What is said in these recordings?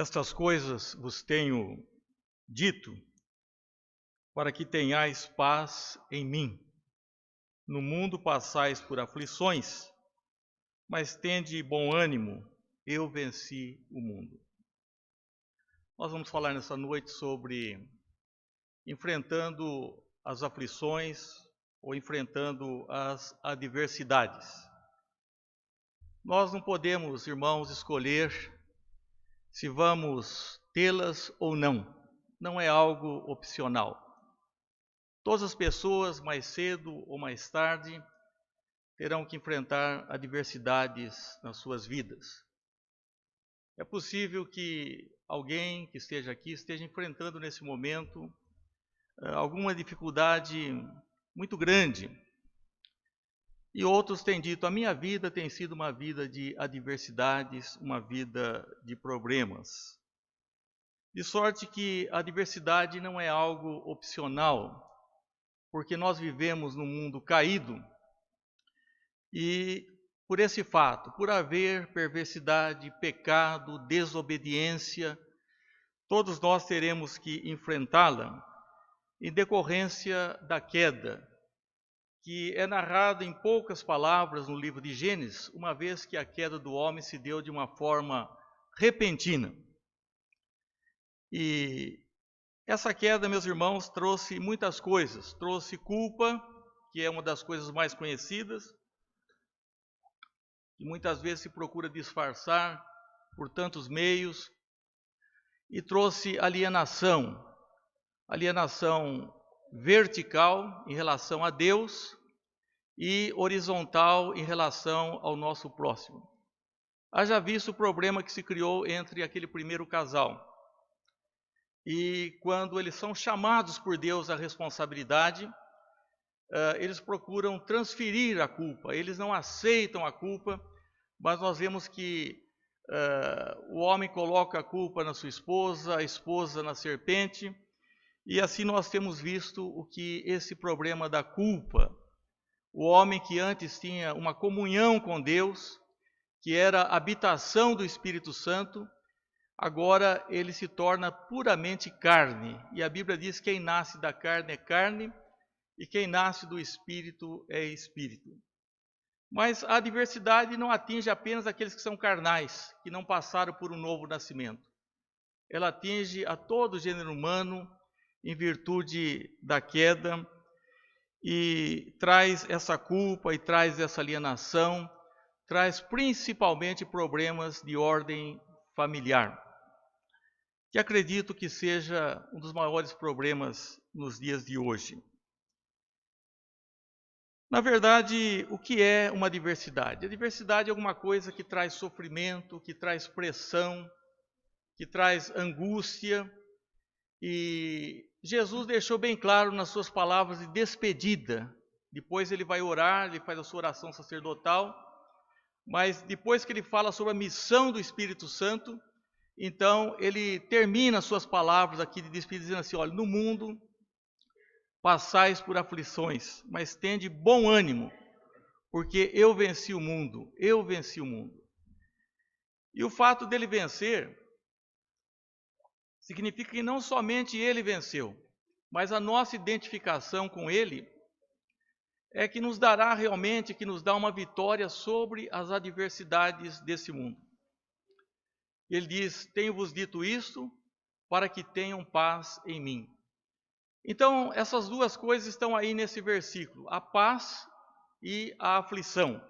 Estas coisas vos tenho dito, para que tenhais paz em mim. No mundo passais por aflições, mas tende bom ânimo, eu venci o mundo. Nós vamos falar nessa noite sobre enfrentando as aflições ou enfrentando as adversidades. Nós não podemos, irmãos, escolher se vamos tê-las ou não. Não é algo opcional. Todas as pessoas, mais cedo ou mais tarde, terão que enfrentar adversidades nas suas vidas. É possível que alguém que esteja aqui esteja enfrentando nesse momento alguma dificuldade muito grande. E outros têm dito, a minha vida tem sido uma vida de adversidades, uma vida de problemas. De sorte que a adversidade não é algo opcional, porque nós vivemos num mundo caído e por esse fato, por haver perversidade, pecado, desobediência, todos nós teremos que enfrentá-la em decorrência da queda, que é narrada em poucas palavras no livro de Gênesis, uma vez que a queda do homem se deu de uma forma repentina. E essa queda, meus irmãos, trouxe muitas coisas. Trouxe culpa, que é uma das coisas mais conhecidas, que muitas vezes se procura disfarçar por tantos meios. E trouxe alienação vertical em relação a Deus e horizontal em relação ao nosso próximo. Haja visto o problema que se criou entre aquele primeiro casal. E quando eles são chamados por Deus à responsabilidade, eles procuram transferir a culpa, eles não aceitam a culpa, mas nós vemos que o homem coloca a culpa na sua esposa, a esposa na serpente, e assim nós temos visto o que esse problema da culpa, o homem que antes tinha uma comunhão com Deus, que era a habitação do Espírito Santo, agora ele se torna puramente carne. E a Bíblia diz que quem nasce da carne é carne e quem nasce do Espírito é Espírito. Mas a adversidade não atinge apenas aqueles que são carnais, que não passaram por um novo nascimento. Ela atinge a todo o gênero humano em virtude da queda e traz essa culpa e traz essa alienação, traz principalmente problemas de ordem familiar, que acredito que seja um dos maiores problemas nos dias de hoje. Na verdade, o que é uma adversidade? A adversidade é alguma coisa que traz sofrimento, que traz pressão, que traz angústia. E Jesus deixou bem claro nas suas palavras de despedida. Depois ele vai orar, ele faz a sua oração sacerdotal. Mas depois que ele fala sobre a missão do Espírito Santo, então ele termina as suas palavras aqui de despedida dizendo assim, olha, no mundo passais por aflições, mas tende bom ânimo, porque eu venci o mundo, eu venci o mundo. E o fato dele vencer significa que não somente ele venceu, mas a nossa identificação com ele é que nos dará realmente, que nos dá uma vitória sobre as adversidades desse mundo. Ele diz, tenho-vos dito isto, para que tenham paz em mim. Então, essas duas coisas estão aí nesse versículo, a paz e a aflição.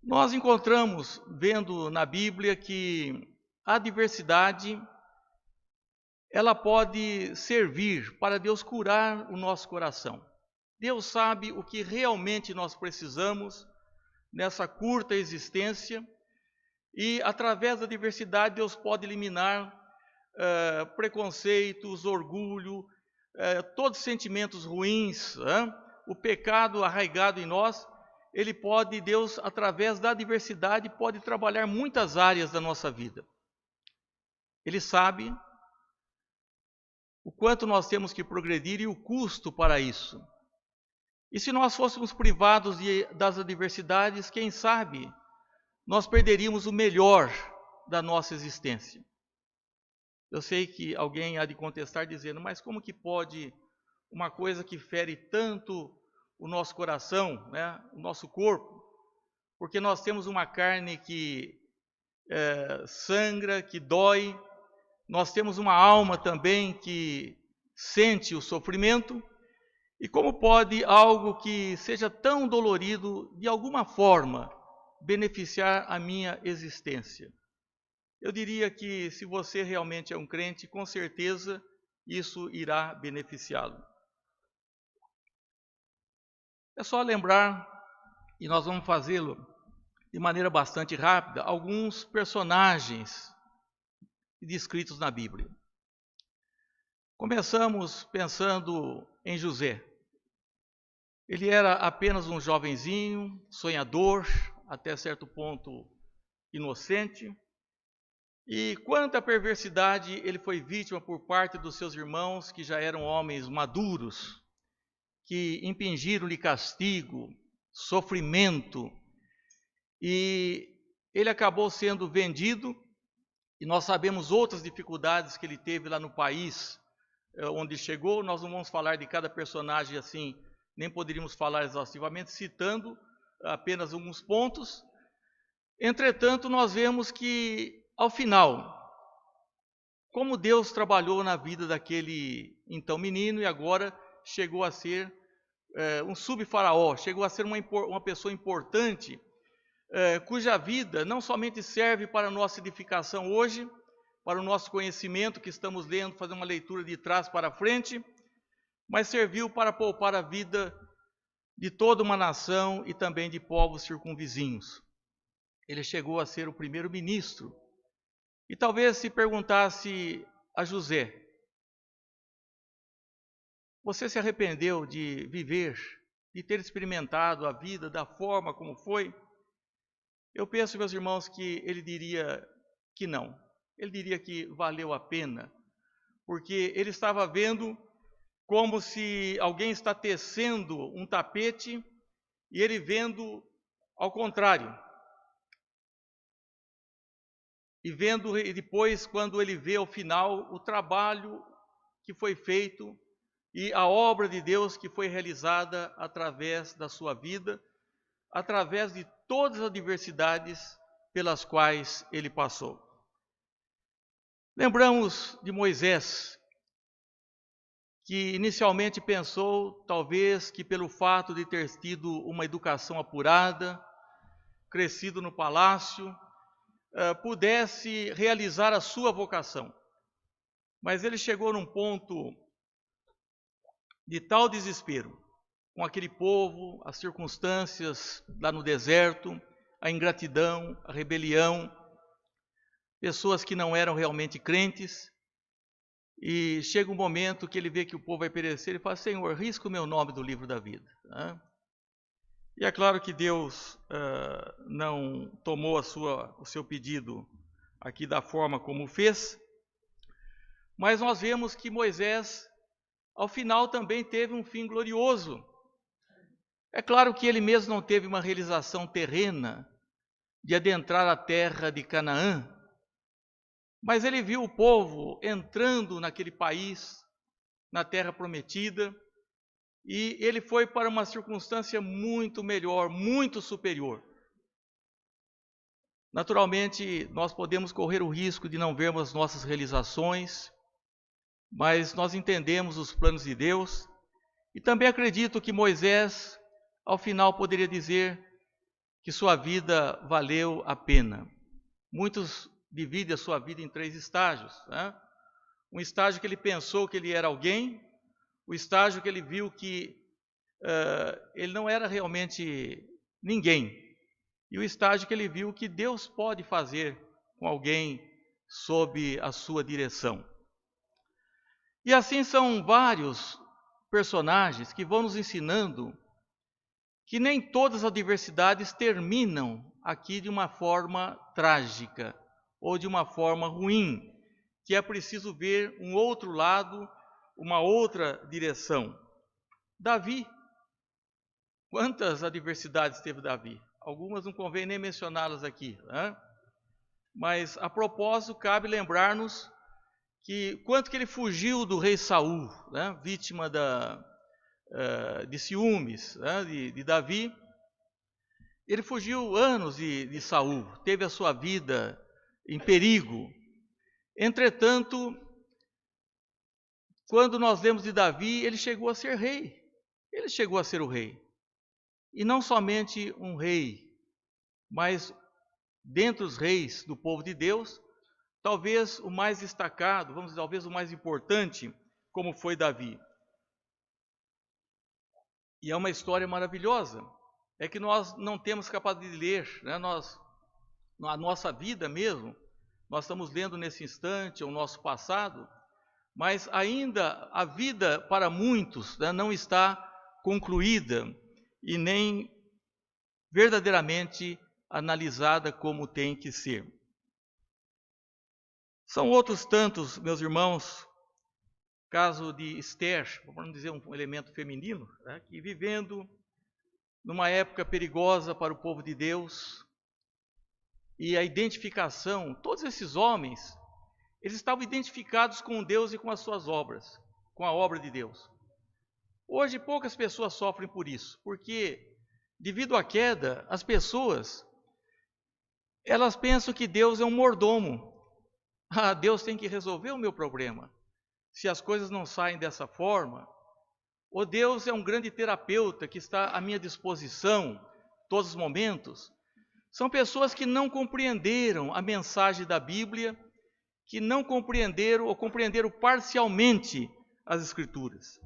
Nós encontramos, vendo na Bíblia, que a adversidade, ela pode servir para Deus curar o nosso coração. Deus sabe o que realmente nós precisamos nessa curta existência e através da adversidade Deus pode eliminar preconceitos, orgulho, todos os sentimentos ruins, o pecado arraigado em nós. Ele pode, Deus, através da adversidade, pode trabalhar muitas áreas da nossa vida. Ele sabe o quanto nós temos que progredir e o custo para isso. E se nós fôssemos privados das adversidades, quem sabe nós perderíamos o melhor da nossa existência. Eu sei que alguém há de contestar dizendo, mas como que pode uma coisa que fere tanto o nosso coração, né, o nosso corpo? Porque nós temos uma carne que sangra, que dói, nós temos uma alma também que sente o sofrimento, e como pode algo que seja tão dolorido, de alguma forma, beneficiar a minha existência? Eu diria que se você realmente é um crente, com certeza isso irá beneficiá-lo. É só lembrar, e nós vamos fazê-lo de maneira bastante rápida, alguns personagens descritos na Bíblia. Começamos pensando em José. Ele era apenas um jovenzinho, sonhador, até certo ponto inocente. E quanta perversidade ele foi vítima por parte dos seus irmãos, que já eram homens maduros, que impingiram-lhe castigo, sofrimento, e ele acabou sendo vendido, e nós sabemos outras dificuldades que ele teve lá no país onde chegou. Nós não vamos falar de cada personagem assim, nem poderíamos falar exaustivamente, citando apenas alguns pontos. Entretanto, nós vemos que, ao final, como Deus trabalhou na vida daquele então menino, e agora chegou a ser um subfaraó, chegou a ser uma pessoa importante, cuja vida não somente serve para a nossa edificação hoje, para o nosso conhecimento que estamos lendo, fazendo uma leitura de trás para frente, mas serviu para poupar a vida de toda uma nação e também de povos circunvizinhos. Ele chegou a ser o primeiro-ministro. E talvez se perguntasse a José, você se arrependeu de viver, de ter experimentado a vida da forma como foi? Eu penso, meus irmãos, que ele diria que não. Ele diria que valeu a pena, porque ele estava vendo como se alguém está tecendo um tapete e ele vendo ao contrário. E vendo, e depois, quando ele vê ao final o trabalho que foi feito e a obra de Deus que foi realizada através da sua vida, através de todas as adversidades pelas quais ele passou. Lembramos de Moisés, que inicialmente pensou, talvez, que pelo fato de ter tido uma educação apurada, crescido no palácio, pudesse realizar a sua vocação. Mas ele chegou num ponto de tal desespero, com aquele povo, as circunstâncias lá no deserto, a ingratidão, a rebelião, pessoas que não eram realmente crentes, e chega um momento que ele vê que o povo vai perecer e fala, Senhor, risca o meu nome do livro da vida. E é claro que Deus não tomou o seu pedido aqui da forma como fez, mas nós vemos que Moisés, ao final, também teve um fim glorioso. É claro que ele mesmo não teve uma realização terrena de adentrar a terra de Canaã, mas ele viu o povo entrando naquele país, na terra prometida, e ele foi para uma circunstância muito melhor, muito superior. Naturalmente, nós podemos correr o risco de não vermos nossas realizações, mas nós entendemos os planos de Deus, e também acredito que Moisés, ao final, poderia dizer que sua vida valeu a pena. Muitos dividem a sua vida em 3 estágios. Um estágio que ele pensou que ele era alguém, o estágio que ele viu que ele não era realmente ninguém, e o estágio que ele viu que Deus pode fazer com alguém sob a sua direção. E assim são vários personagens que vão nos ensinando que nem todas as adversidades terminam aqui de uma forma trágica ou de uma forma ruim, que é preciso ver um outro lado, uma outra direção. Davi, quantas adversidades teve Davi? Algumas não convém nem mencioná-las aqui. mas a propósito cabe lembrar-nos que quanto que ele fugiu do rei Saul, né, vítima de ciúmes, né, de Davi. Ele fugiu anos de Saul, teve a sua vida em perigo. Entretanto, quando nós lemos de Davi, ele chegou a ser rei. Ele chegou a ser o rei. E não somente um rei, mas dentre os reis do povo de Deus, talvez o mais destacado, vamos dizer, talvez o mais importante, como foi Davi. E é uma história maravilhosa. É que nós não temos capacidade de ler, né? Na nossa vida mesmo, nós estamos lendo nesse instante o nosso passado, mas ainda a vida para muitos, né, não está concluída e nem verdadeiramente analisada como tem que ser. São outros tantos, meus irmãos, caso de Esther, vamos dizer um elemento feminino, né, que vivendo numa época perigosa para o povo de Deus, e a identificação, todos esses homens, eles estavam identificados com Deus e com as suas obras, com a obra de Deus. Hoje poucas pessoas sofrem por isso, porque devido à queda, as pessoas, elas pensam que Deus é um mordomo. Ah, Deus tem que resolver o meu problema. Se as coisas não saem dessa forma, ou Deus é um grande terapeuta que está à minha disposição todos os momentos. São pessoas que não compreenderam a mensagem da Bíblia, que não compreenderam ou compreenderam parcialmente as Escrituras.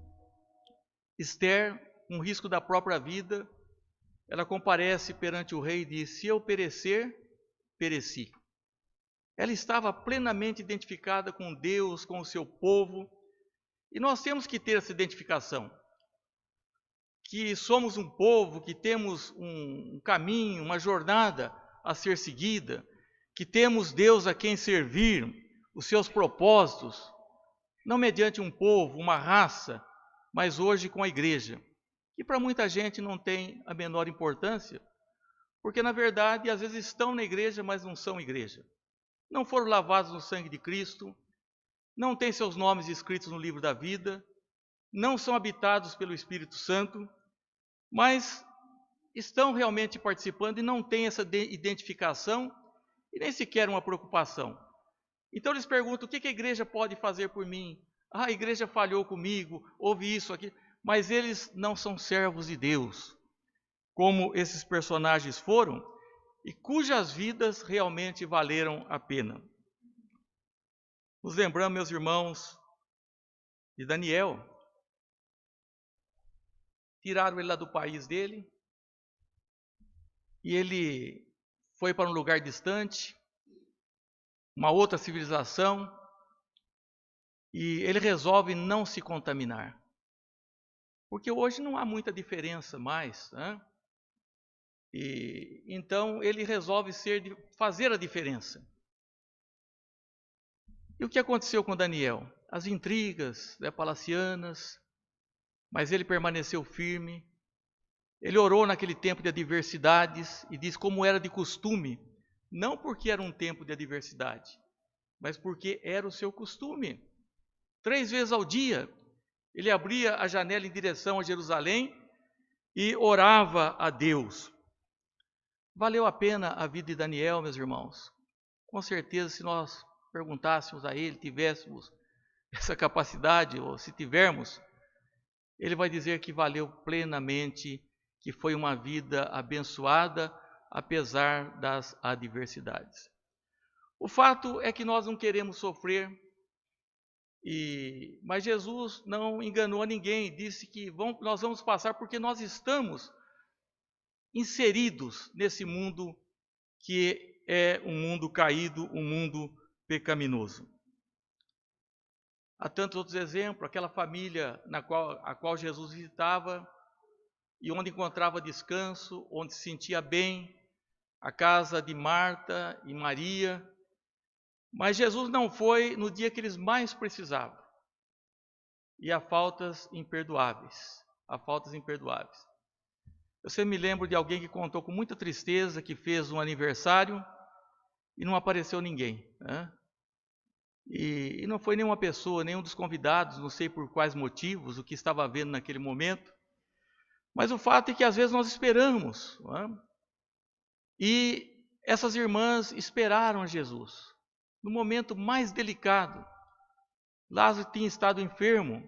Esther, com risco da própria vida, ela comparece perante o rei e diz: se eu perecer, pereci. Ela estava plenamente identificada com Deus, com o seu povo, e nós temos que ter essa identificação. Que somos um povo, que temos um caminho, uma jornada a ser seguida, que temos Deus a quem servir, os seus propósitos, não mediante um povo, uma raça, mas hoje com a igreja, que para muita gente não tem a menor importância, porque na verdade às vezes estão na igreja, mas não são igreja. Não foram lavados no sangue de Cristo, não têm seus nomes escritos no livro da vida, não são habitados pelo Espírito Santo, mas estão realmente participando e não têm essa identificação e nem sequer uma preocupação. Então eles perguntam: o que a igreja pode fazer por mim? Ah, a igreja falhou comigo, houve isso aqui. Mas eles não são servos de Deus, como esses personagens foram, e cujas vidas realmente valeram a pena. Nos lembramos, meus irmãos, de Daniel. Tiraram ele lá do país dele, e ele foi para um lugar distante, uma outra civilização, e ele resolve não se contaminar. Porque hoje não há muita diferença mais, né? E então ele resolve fazer a diferença. E o que aconteceu com Daniel? As intrigas, né, palacianas, mas ele permaneceu firme. Ele orou naquele tempo de adversidades e diz como era de costume, não porque era um tempo de adversidade, mas porque era o seu costume. 3 vezes ao dia, ele abria a janela em direção a Jerusalém e orava a Deus. Valeu a pena a vida de Daniel, meus irmãos? Com certeza, se nós perguntássemos a ele, tivéssemos essa capacidade, ou se tivermos, ele vai dizer que valeu plenamente, que foi uma vida abençoada, apesar das adversidades. O fato é que nós não queremos sofrer, mas Jesus não enganou a ninguém, disse que nós vamos passar porque nós estamos inseridos nesse mundo que é um mundo caído, um mundo pecaminoso. Há tantos outros exemplos, aquela família a qual Jesus visitava e onde encontrava descanso, onde se sentia bem, a casa de Marta e Maria. Mas Jesus não foi no dia que eles mais precisavam. E há faltas imperdoáveis. Há faltas imperdoáveis. Eu sempre me lembro de alguém que contou com muita tristeza que fez um aniversário e não apareceu ninguém, né? E não foi nenhuma pessoa, nenhum dos convidados, não sei por quais motivos, o que estava havendo naquele momento. Mas o fato é que às vezes nós esperamos, não é? E essas irmãs esperaram a Jesus. No momento mais delicado, Lázaro tinha estado enfermo.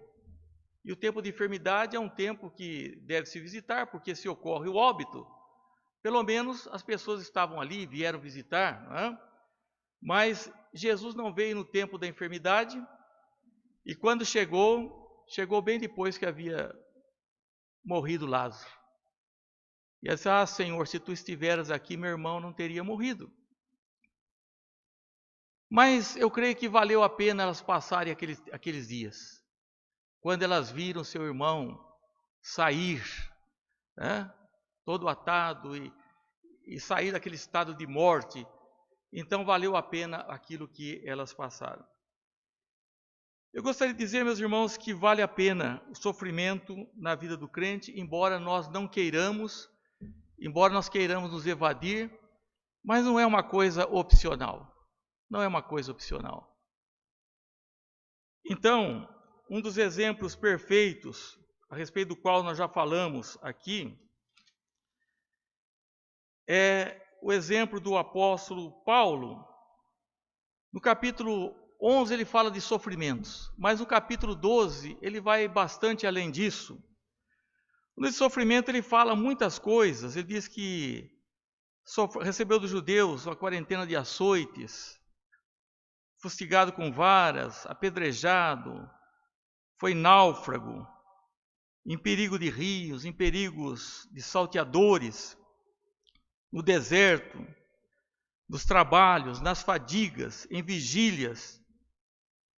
E o tempo de enfermidade é um tempo que deve se visitar, porque se ocorre o óbito, pelo menos as pessoas estavam ali, vieram visitar, não é? Mas Jesus não veio no tempo da enfermidade, e quando chegou bem depois que havia morrido Lázaro. E ele disse: ah, Senhor, se tu estiveras aqui, meu irmão não teria morrido. Mas eu creio que valeu a pena elas passarem aqueles dias. Quando elas viram seu irmão sair, né, todo atado e sair daquele estado de morte, então valeu a pena aquilo que elas passaram. Eu gostaria de dizer, meus irmãos, que vale a pena o sofrimento na vida do crente, embora nós queiramos nos evadir, mas não é uma coisa opcional. Não é uma coisa opcional. Então, um dos exemplos perfeitos, a respeito do qual nós já falamos aqui, é o exemplo do apóstolo Paulo. No capítulo 11 ele fala de sofrimentos, mas no capítulo 12 ele vai bastante além disso. Nesse sofrimento ele fala muitas coisas. Ele diz que recebeu dos judeus uma quarentena de açoites, fustigado com varas, apedrejado, foi náufrago, em perigo de rios, em perigos de salteadores, no deserto, nos trabalhos, nas fadigas, em vigílias.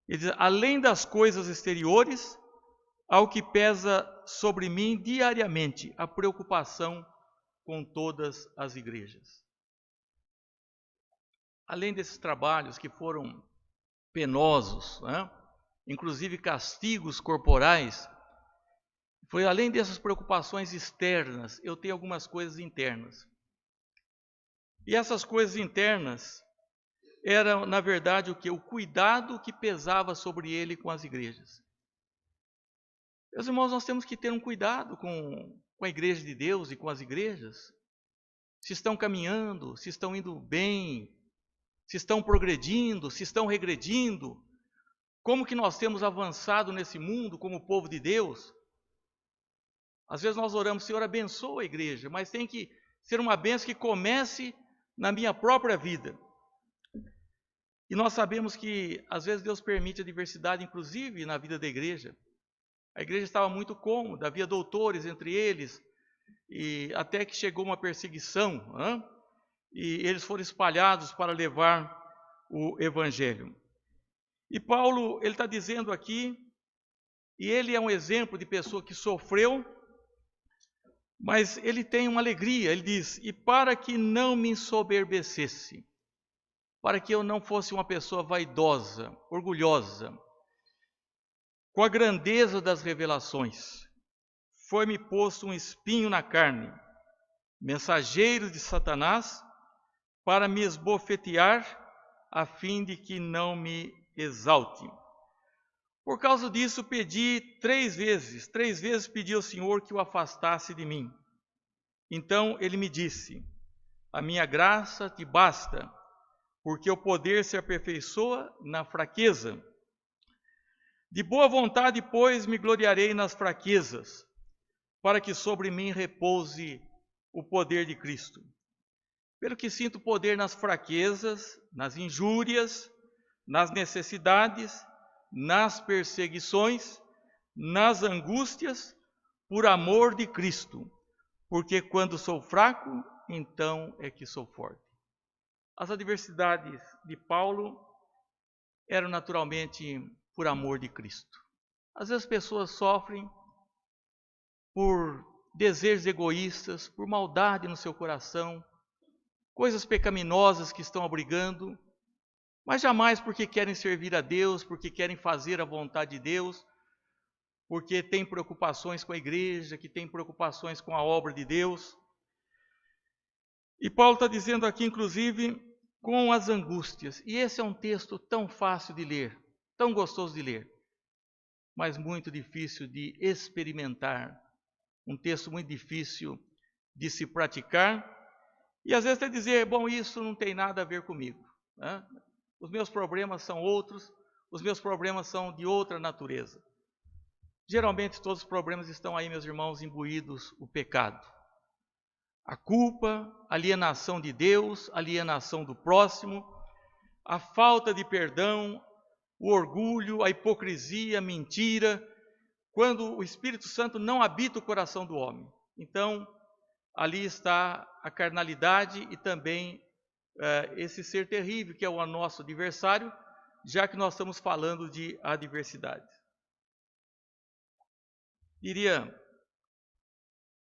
Ele diz, além das coisas exteriores, ao que pesa sobre mim diariamente a preocupação com todas as igrejas. Além desses trabalhos que foram penosos, né? Inclusive castigos corporais, foi além dessas preocupações externas, eu tenho algumas coisas internas. E essas coisas internas eram, na verdade, o que? O cuidado que pesava sobre ele com as igrejas. Meus irmãos, nós temos que ter um cuidado com a igreja de Deus e com as igrejas. Se estão caminhando, se estão indo bem, se estão progredindo, se estão regredindo. Como que nós temos avançado nesse mundo como povo de Deus? Às vezes nós oramos, Senhor, abençoa a igreja, mas tem que ser uma bênção que comece na minha própria vida. E nós sabemos que às vezes Deus permite a diversidade, inclusive na vida da igreja. A igreja estava muito cômoda, havia doutores entre eles, e até que chegou uma perseguição, né? E eles foram espalhados para levar o evangelho. E Paulo, ele está dizendo aqui, e ele é um exemplo de pessoa que sofreu, mas ele tem uma alegria. Ele diz, e para que não me ensoberbecesse, para que eu não fosse uma pessoa vaidosa, orgulhosa, com a grandeza das revelações, foi-me posto um espinho na carne, mensageiro de Satanás, para me esbofetear, a fim de que não me exalte. Por causa disso pedi 3 vezes pedi ao Senhor que o afastasse de mim. Então ele me disse, a minha graça te basta, porque o poder se aperfeiçoa na fraqueza. De boa vontade, pois, me gloriarei nas fraquezas, para que sobre mim repouse o poder de Cristo. Pelo que sinto poder nas fraquezas, nas injúrias, nas necessidades, nas perseguições, nas angústias, por amor de Cristo, porque quando sou fraco, então é que sou forte. As adversidades de Paulo eram naturalmente por amor de Cristo. Às vezes as pessoas sofrem por desejos egoístas, por maldade no seu coração, coisas pecaminosas que estão abrigando, mas jamais porque querem servir a Deus, porque querem fazer a vontade de Deus, porque têm preocupações com a igreja, que têm preocupações com a obra de Deus. E Paulo está dizendo aqui, inclusive, com as angústias. E esse é um texto tão fácil de ler, tão gostoso de ler, mas muito difícil de experimentar. Um texto muito difícil de se praticar. E às vezes até dizer, bom, isso não tem nada a ver comigo, né? Os meus problemas são outros, os meus problemas são de outra natureza. Geralmente todos os problemas estão aí, meus irmãos, imbuídos o pecado. A culpa, a alienação de Deus, a alienação do próximo, a falta de perdão, o orgulho, a hipocrisia, a mentira, quando o Espírito Santo não habita o coração do homem. Então, ali está a carnalidade e também esse ser terrível que é o nosso adversário, já que nós estamos falando de adversidade. Diria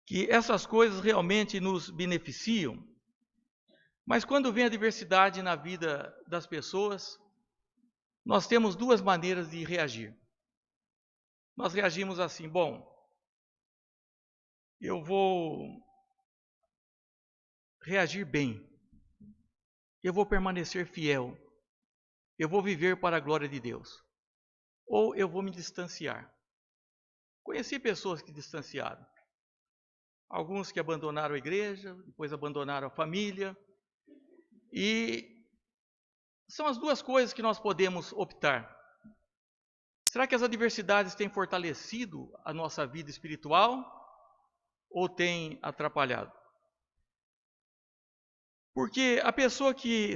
que essas coisas realmente nos beneficiam, mas quando vem a adversidade na vida das pessoas, nós temos duas maneiras de reagir. Nós reagimos assim, bom, eu vou reagir bem, eu vou permanecer fiel, eu vou viver para a glória de Deus, ou eu vou me distanciar. Conheci pessoas que distanciaram, alguns que abandonaram a igreja, depois abandonaram a família, e são as duas coisas que nós podemos optar. Será que as adversidades têm fortalecido a nossa vida espiritual ou têm atrapalhado? Porque a pessoa que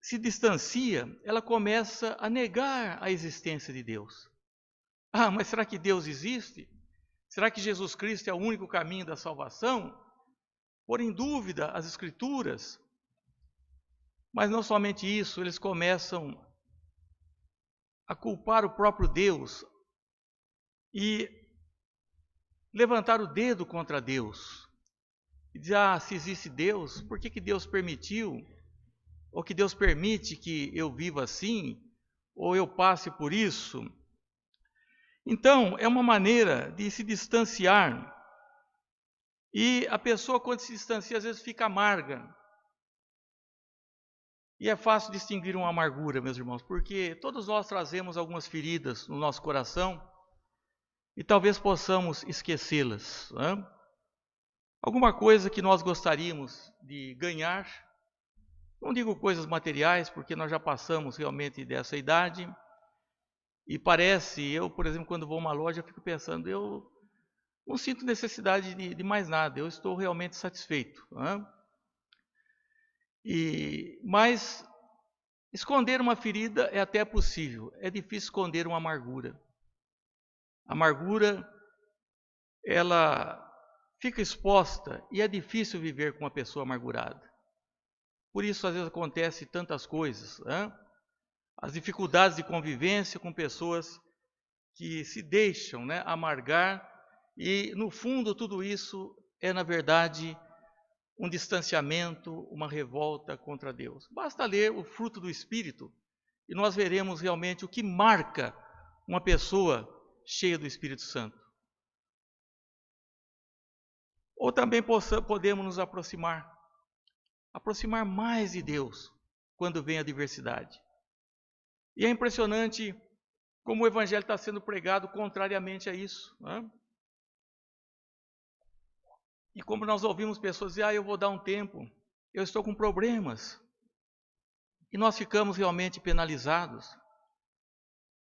se distancia, ela começa a negar a existência de Deus. Ah, mas será que Deus existe? Será que Jesus Cristo é o único caminho da salvação? Pôr em dúvida as Escrituras. Mas não somente isso, eles começam a culpar o próprio Deus e levantar o dedo contra Deus. E dizer, se existe Deus, por que Deus permitiu? Ou que Deus permite que eu viva assim? Ou eu passe por isso? Então, é uma maneira de se distanciar. E a pessoa, quando se distancia, às vezes fica amarga. E é fácil distinguir uma amargura, meus irmãos, porque todos nós trazemos algumas feridas no nosso coração e talvez possamos esquecê-las, né? Alguma coisa que nós gostaríamos de ganhar, não digo coisas materiais, porque nós já passamos realmente dessa idade, e parece, eu, por exemplo, quando vou a uma loja, fico pensando, eu não sinto necessidade de mais nada, eu estou realmente satisfeito, né? Mas esconder uma ferida é até possível, é difícil esconder uma amargura. A amargura, ela fica exposta e é difícil viver com uma pessoa amargurada. Por isso, às vezes, acontece tantas coisas, né? As dificuldades de convivência com pessoas que se deixam, né, amargar e, no fundo, tudo isso é, na verdade, um distanciamento, uma revolta contra Deus. Basta ler o fruto do Espírito e nós veremos realmente o que marca uma pessoa cheia do Espírito Santo. Ou também podemos nos aproximar mais de Deus quando vem a adversidade. E é impressionante como o Evangelho está sendo pregado contrariamente a isso, né? E como nós ouvimos pessoas dizer, eu vou dar um tempo, eu estou com problemas. E nós ficamos realmente penalizados.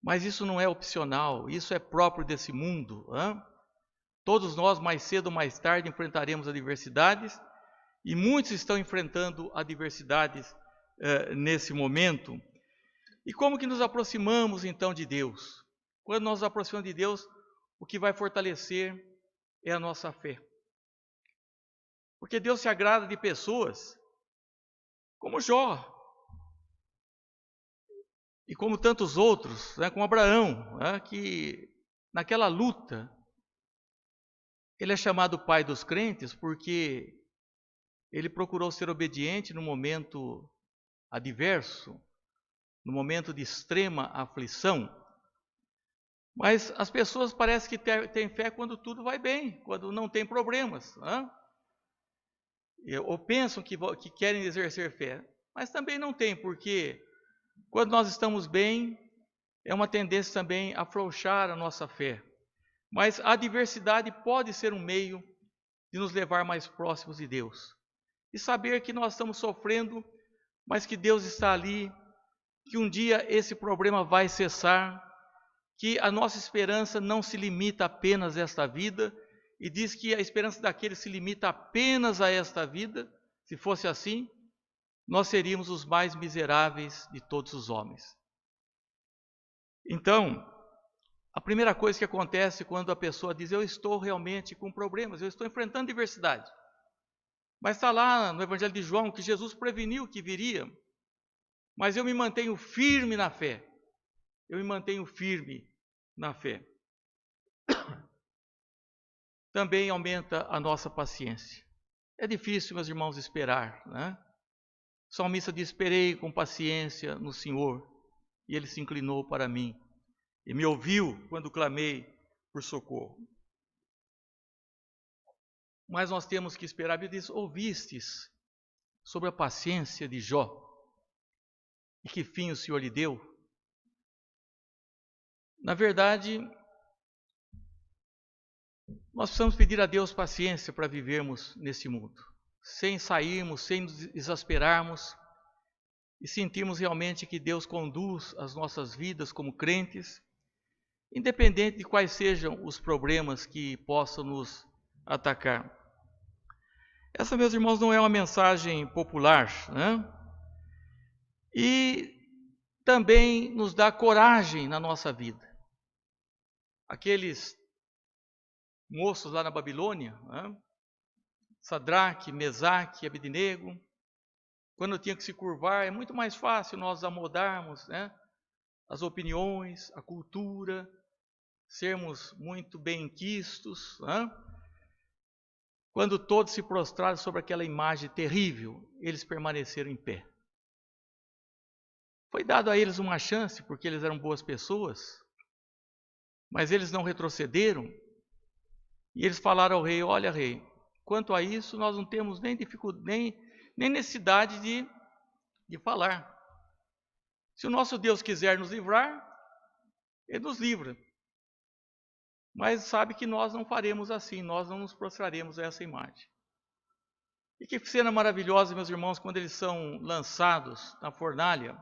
Mas isso não é opcional, isso é próprio desse mundo, né? Todos nós, mais cedo ou mais tarde, enfrentaremos adversidades, e muitos estão enfrentando adversidades nesse momento. E como que nos aproximamos então de Deus? Quando nós nos aproximamos de Deus, o que vai fortalecer é a nossa fé. Porque Deus se agrada de pessoas como Jó, e como tantos outros, né, como Abraão, né, que naquela luta, ele é chamado pai dos crentes porque ele procurou ser obediente no momento adverso, no momento de extrema aflição. Mas as pessoas parecem que têm fé quando tudo vai bem, quando não tem problemas, né? Ou pensam que querem exercer fé. Mas também não tem, porque quando nós estamos bem, é uma tendência também a afrouxar a nossa fé. Mas a adversidade pode ser um meio de nos levar mais próximos de Deus. E saber que nós estamos sofrendo, mas que Deus está ali, que um dia esse problema vai cessar, que a nossa esperança não se limita apenas a esta vida, e diz que a esperança daquele se limita apenas a esta vida. Se fosse assim, nós seríamos os mais miseráveis de todos os homens. Então, a primeira coisa que acontece quando a pessoa diz: eu estou realmente com problemas, eu estou enfrentando diversidade. Mas está lá no Evangelho de João que Jesus preveniu que viria, mas eu me mantenho firme na fé. Eu me mantenho firme na fé. Também aumenta a nossa paciência. É difícil, meus irmãos, esperar, né? O salmista diz: esperei com paciência no Senhor, e Ele se inclinou para mim, e me ouviu quando clamei por socorro. Mas nós temos que esperar. A Bíblia diz: ouvistes sobre a paciência de Jó, e que fim o Senhor lhe deu? Na verdade, nós precisamos pedir a Deus paciência para vivermos nesse mundo, sem sairmos, sem nos exasperarmos, e sentirmos realmente que Deus conduz as nossas vidas como crentes, independente de quais sejam os problemas que possam nos atacar. Essa, meus irmãos, não é uma mensagem popular, né? E também nos dá coragem na nossa vida. Aqueles moços lá na Babilônia, né? Sadraque, Mesaque, Abednego, quando tinham que se curvar, é muito mais fácil nós amodarmos, né, as opiniões, a cultura, sermos muito benquistos, né? Quando todos se prostraram sobre aquela imagem terrível, eles permaneceram em pé. Foi dado a eles uma chance, porque eles eram boas pessoas, mas eles não retrocederam, e eles falaram ao rei: olha, rei, quanto a isso, nós não temos nem dificuldade, nem necessidade de falar. Se o nosso Deus quiser nos livrar, Ele nos livra. Mas sabe que nós não faremos assim, nós não nos prostraremos a essa imagem. E que cena maravilhosa, meus irmãos, quando eles são lançados na fornalha,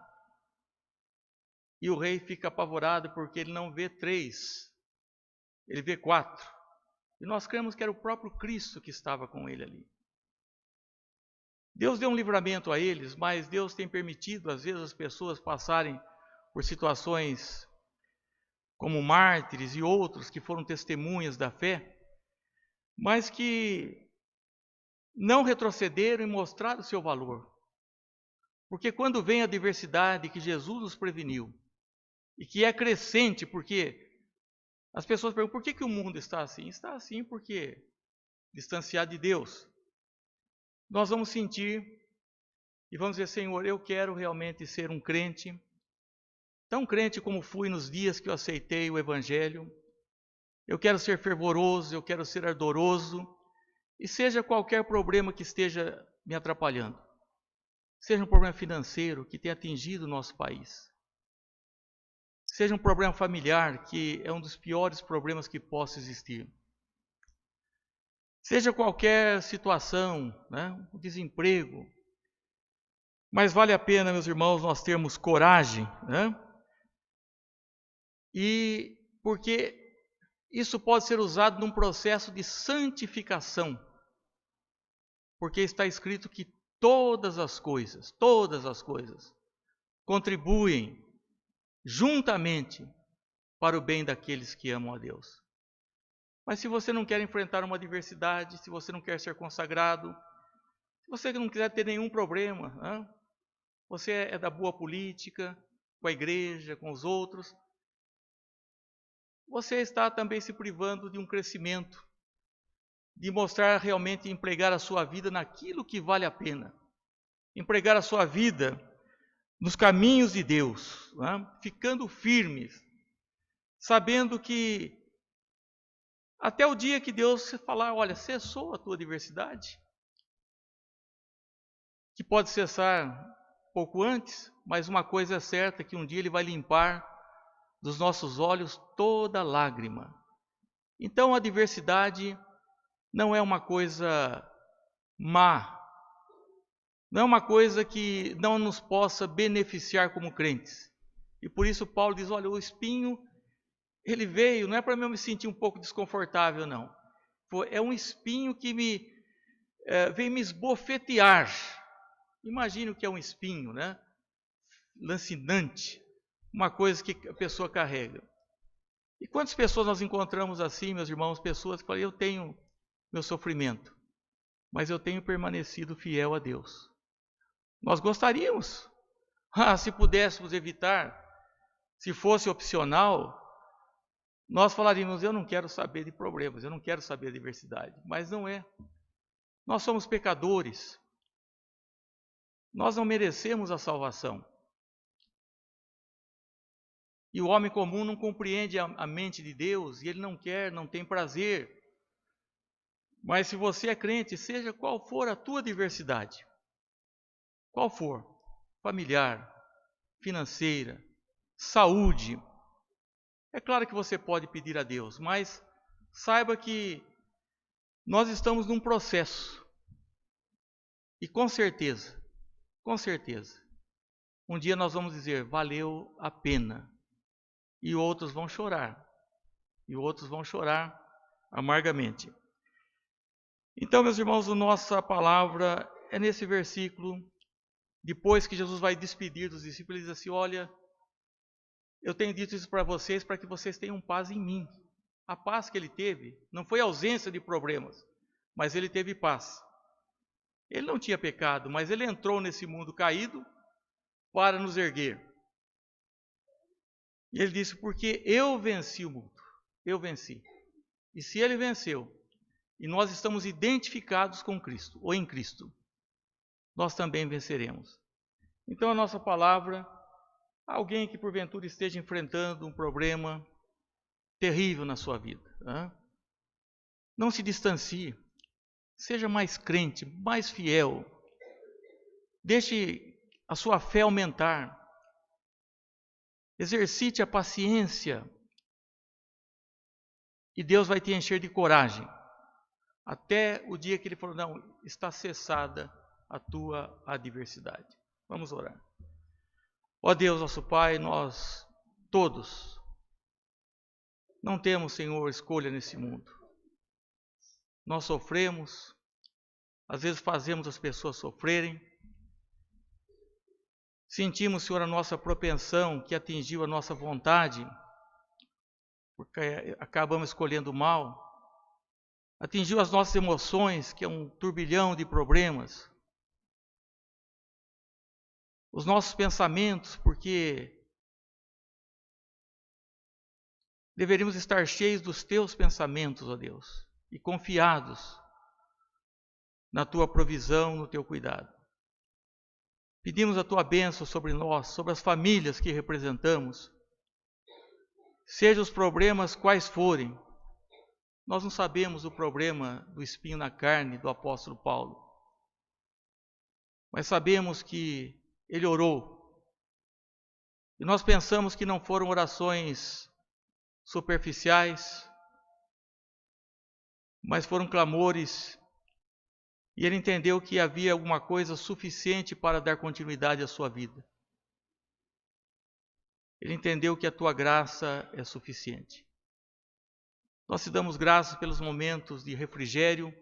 e o rei fica apavorado porque ele não vê 3, ele vê 4. E nós cremos que era o próprio Cristo que estava com ele ali. Deus deu um livramento a eles, mas Deus tem permitido, às vezes, as pessoas passarem por situações como mártires e outros que foram testemunhas da fé, mas que não retrocederam e mostraram o seu valor. Porque quando vem a adversidade que Jesus nos preveniu, e que é crescente, porque as pessoas perguntam: por que o mundo está assim? Está assim porque distanciado de Deus. Nós vamos sentir e vamos dizer: Senhor, eu quero realmente ser um crente, tão crente como fui nos dias que eu aceitei o Evangelho. Eu quero ser fervoroso, eu quero ser ardoroso, e seja qualquer problema que esteja me atrapalhando, seja um problema financeiro que tenha atingido o nosso país, seja um problema familiar, que é um dos piores problemas que possa existir, seja qualquer situação, né, um desemprego, mas vale a pena, meus irmãos, nós termos coragem, né? E porque isso pode ser usado num processo de santificação, porque está escrito que todas as coisas contribuem juntamente para o bem daqueles que amam a Deus. Mas se você não quer enfrentar uma adversidade, se você não quer ser consagrado, se você não quiser ter nenhum problema, né? Você é da boa política, com a igreja, com os outros, você está também se privando de um crescimento, de mostrar realmente, empregar a sua vida naquilo que vale a pena, empregar a sua vida nos caminhos de Deus, né? Ficando firmes, sabendo que até o dia que Deus falar: olha, cessou a tua adversidade, que pode cessar pouco antes, mas uma coisa é certa, que um dia Ele vai limpar dos nossos olhos toda lágrima. Então a adversidade não é uma coisa má, não é uma coisa que não nos possa beneficiar como crentes. E por isso Paulo diz, olha, o espinho, ele veio, não é para eu me sentir um pouco desconfortável, não. É um espinho que veio me esbofetear. Imagine o que é um espinho, né? Lancinante, uma coisa que a pessoa carrega. E quantas pessoas nós encontramos assim, meus irmãos, pessoas que falam, eu tenho meu sofrimento, mas eu tenho permanecido fiel a Deus. Nós gostaríamos, se pudéssemos evitar, se fosse opcional, nós falaríamos, eu não quero saber de problemas, eu não quero saber de adversidade, mas não é. Nós somos pecadores, nós não merecemos a salvação. E o homem comum não compreende a mente de Deus, e ele não quer, não tem prazer. Mas se você é crente, seja qual for a tua adversidade, qual for, familiar, financeira, saúde, é claro que você pode pedir a Deus, mas saiba que nós estamos num processo. E com certeza, um dia nós vamos dizer, valeu a pena. E outros vão chorar. E outros vão chorar amargamente. Então, meus irmãos, a nossa palavra é nesse versículo, depois que Jesus vai despedir dos discípulos, ele diz assim, olha, eu tenho dito isso para vocês para que vocês tenham paz em mim. A paz que ele teve não foi ausência de problemas, mas ele teve paz. Ele não tinha pecado, mas ele entrou nesse mundo caído para nos erguer. E ele disse, porque eu venci o mundo, eu venci. E se ele venceu, e nós estamos identificados com Cristo, ou em Cristo, nós também venceremos. Então a nossa palavra, alguém que porventura esteja enfrentando um problema terrível na sua vida, não se distancie, seja mais crente, mais fiel, deixe a sua fé aumentar, exercite a paciência, e Deus vai te encher de coragem, até o dia que Ele falou, não, está cessada a tua adversidade. Vamos orar. Ó Deus, nosso Pai, nós todos não temos, Senhor, escolha nesse mundo. Nós sofremos, às vezes fazemos as pessoas sofrerem. Sentimos, Senhor, a nossa propensão que atingiu a nossa vontade, porque acabamos escolhendo o mal. Atingiu as nossas emoções, que é um turbilhão de problemas. Os nossos pensamentos, porque deveríamos estar cheios dos teus pensamentos, ó Deus, e confiados na tua provisão, no teu cuidado. Pedimos a tua bênção sobre nós, sobre as famílias que representamos. Seja os problemas quais forem, nós não sabemos o problema do espinho na carne do apóstolo Paulo, mas sabemos que ele orou. E nós pensamos que não foram orações superficiais, mas foram clamores, e ele entendeu que havia alguma coisa suficiente para dar continuidade à sua vida. Ele entendeu que a tua graça é suficiente. Nós te damos graças pelos momentos de refrigério,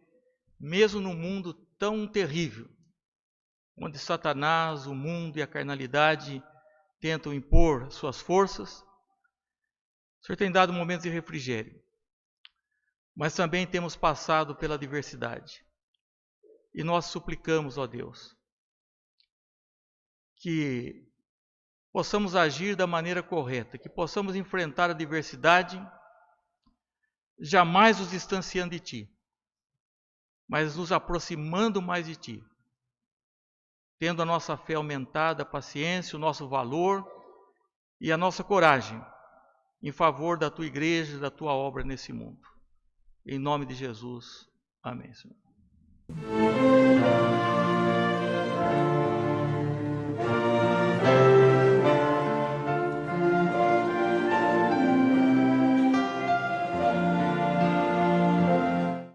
mesmo num mundo tão terrível, onde Satanás, o mundo e a carnalidade tentam impor suas forças. O Senhor tem dado momentos de refrigério, mas também temos passado pela adversidade. E nós suplicamos, ó Deus, que possamos agir da maneira correta, que possamos enfrentar a adversidade, jamais nos distanciando de Ti, mas nos aproximando mais de Ti, tendo a nossa fé aumentada, a paciência, o nosso valor e a nossa coragem em favor da Tua igreja, da Tua obra nesse mundo. Em nome de Jesus. Amém, Senhor.